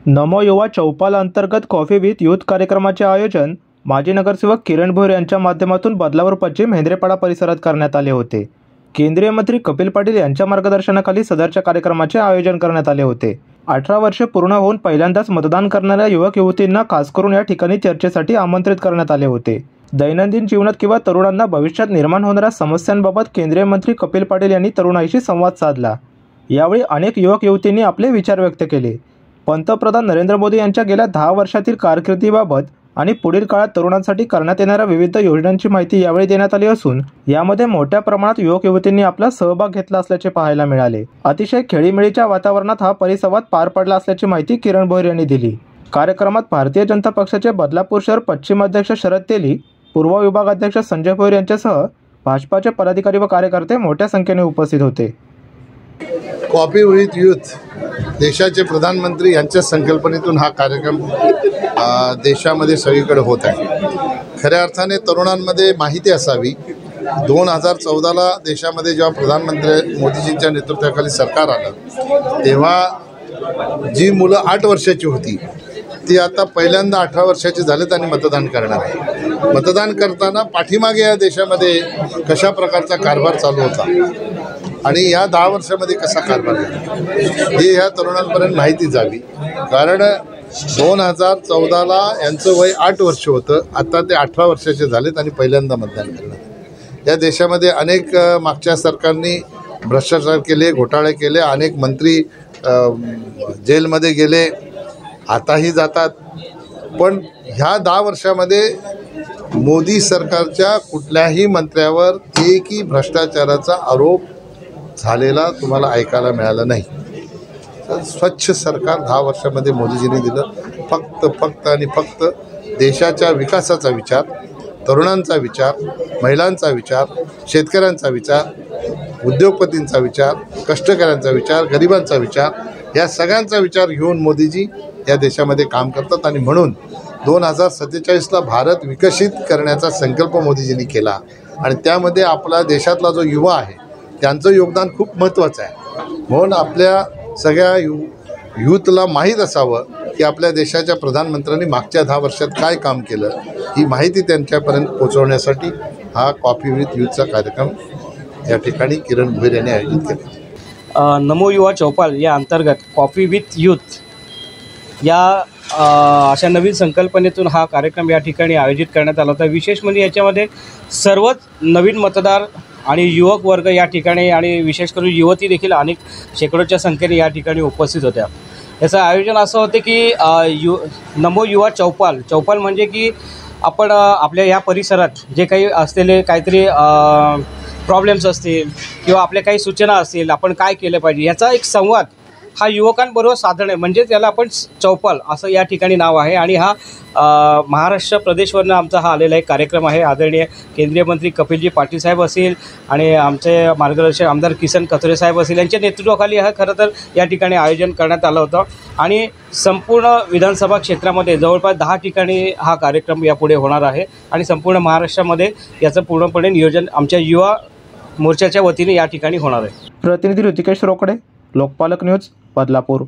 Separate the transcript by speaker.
Speaker 1: नमो युवा चौपाल अंतर्गत coffee with youth कार्यक्रमाचे आयोजन माजी नगरसेवक किरण भोयर यांच्या माध्यमातून बदलापूर पश्चिम हेंद्रेपाडा परिसरात करण्यात आले होते। केंद्रीय मंत्री कपिल पाटील यांच्या मार्गदर्शनाखाली सदरच्या कार्यक्रमाचे आयोजन करण्यात आले होते। 18 वर्षे पूर्ण होऊन पहिल्यांदाच मतदान करणाऱ्या युवक युवतींना खास करून या ठिकाणी चर्चेसाठी आमंत्रित करण्यात आले होते। दैनंदिन जीवनात किंवा तरुणांना भविष्यात निर्माण होणाऱ्या समस्यांबाबत केंद्रीय मंत्री कपिल पाटील यांनी तरुणाईशी संवाद साधला। यावेळी अनेक युवक युवतींनी आपले विचार व्यक्त केले। पंतप्रधान नरेंद्र मोदी यांच्या गेल्या 10 वर्षातील कारकिर्दीबाबत आणि पुढील काळात तरुणांसाठी करण्यात येणाऱ्या विविध योजनांची माहिती यावेळी देण्यात आली असून यामध्ये मोठ्या प्रमाणात युवक युवतींनी आपला सहभाग घेतला असल्याचे पाहायला मिळाले। अतिशय खेळीमेळीच्या वातावरणात हा परिसंवाद पार पडला असल्याची माहिती किरण भोयर यांनी दिली। कार्यक्रमात भारतीय जनता पक्षाचे बदलापूर शहर पश्चिम अध्यक्ष शरद तेली, पूर्व विभाग अध्यक्ष संजय भोयर यांच्यासह भाजपाचे पदाधिकारी व कार्यकर्ते मोठ्या संख्येने उपस्थित होते।
Speaker 2: कॉफी विथ यूथ देशाचे प्रधानमंत्री यांच्या संकल्पनेतून हा कार्यक्रम देशामध्ये सगळीकडे होत आहे। खऱ्या अर्थाने तरुणांमध्ये माहिती असावी। 2014ला देशामध्ये जेव्हा प्रधानमंत्री मोदीजींच्या नेतृत्वाखाली सरकार आलं तेव्हा जी मुलं 8 वर्षाची होती ती आता पहिल्यांदा 18 वर्षाची झालेत आणि मतदान करणार आहे। मतदान करताना पाठीमागे या देशामध्ये कशा प्रकारचा कारभार चालू होता आणि या 10 वर्षामध्ये कसा कारभार झाला हे ह्या तरुणांपर्यंत माहिती जावी। कारण 2014ला यांचं वय 8 वर्ष होतं, आता ते 18 वर्षाचे झालेत आणि पहिल्यांदा मतदान करणार। या देशामध्ये अनेक मागच्या सरकारनी भ्रष्टाचार केले, घोटाळे केले, अनेक मंत्री जेलमध्ये गेले, आताही जातात। पण ह्या 10 वर्षामध्ये मोदी सरकारच्या कुठल्याही मंत्र्यावर एकही भ्रष्टाचाराचा आरोप झालेला तुम्हाला ऐकायला मिळालं नाही। स्वच्छ सरकार 10 वर्षामध्ये मोदीजींनी दिलं। फक्त आणि फक्त देशाच्या विकासाचा विचार, तरुणांचा विचार, महिलांचा विचार, शेतकऱ्यांचा विचार, उद्योगपतींचा विचार, कष्टकऱ्यांचा विचार, गरिबांचा विचार या सगळ्यांचा विचार घेऊन मोदीजी या देशामध्ये काम करतात आणि म्हणून 2047ला भारत विकसित करण्याचा संकल्प मोदीजींनी केला आणि त्यामध्ये आपला देशातला जो युवा आहे त्यांचं योगदान खूप महत्त्वाचं आहे। म्हणून आपल्या सगळ्या यूथला माहीत असावं की आपल्या देशाच्या प्रधानमंत्र्यांनी मागच्या 10 वर्षात काय काम केलं ही माहिती त्यांच्यापर्यंत पोहोचवण्यासाठी हा कॉफी विथ यूथचा कार्यक्रम या ठिकाणी किरण भोयर यांनी आयोजित केला।
Speaker 3: नमो युवा चौपाल या अंतर्गत कॉफी विथ यूथ या अशा नवीन संकल्पनेतून हा कार्यक्रम या ठिकाणी आयोजित करण्यात आला होता। विशेष म्हणजे याच्यामध्ये सर्वच नवीन मतदार आणि युवक वर्ग या ठिकाणी आणि विशेष करून युवती देखील अनेक शेकडोच्या संख्येने या ठिकाणी उपस्थित होत्या। याचं आयोजन असं होतं की नमो युवा चौपाल म्हणजे की आपण आपल्या या परिसरात जे काही असलेले काहीतरी प्रॉब्लेम्स असतील किंवा आपल्या काही सूचना असतील, आपण काय केलं पाहिजे याचा एक संवाद हा युवकांबरोबर साधणे म्हणजे त्याला आपण चौपाल असं या ठिकाणी नाव आहे। आणि हा महाराष्ट्र प्रदेशवरनं आमचा हा आलेला एक कार्यक्रम आहे। आदरणीय केंद्रीय मंत्री कपिलजी पाटील साहेब असतील आणि आमचे मार्गदर्शक आमदार किसन कथोरे साहेब असतील यांच्या नेतृत्वाखाली हा खरं तर या ठिकाणी आयोजन करण्यात आलं होतं आणि संपूर्ण विधानसभा क्षेत्रामध्ये जवळपास 10 ठिकाणी हा कार्यक्रम यापुढे होणार आहे आणि संपूर्ण महाराष्ट्रामध्ये याचं पूर्णपणे नियोजन आमच्या युवा मोर्चाच्या वतीने या ठिकाणी होणार आहे।
Speaker 1: प्रतिनिधी ऋतिकेश रोकडे, लोकपालक न्यूज, बदलापूर।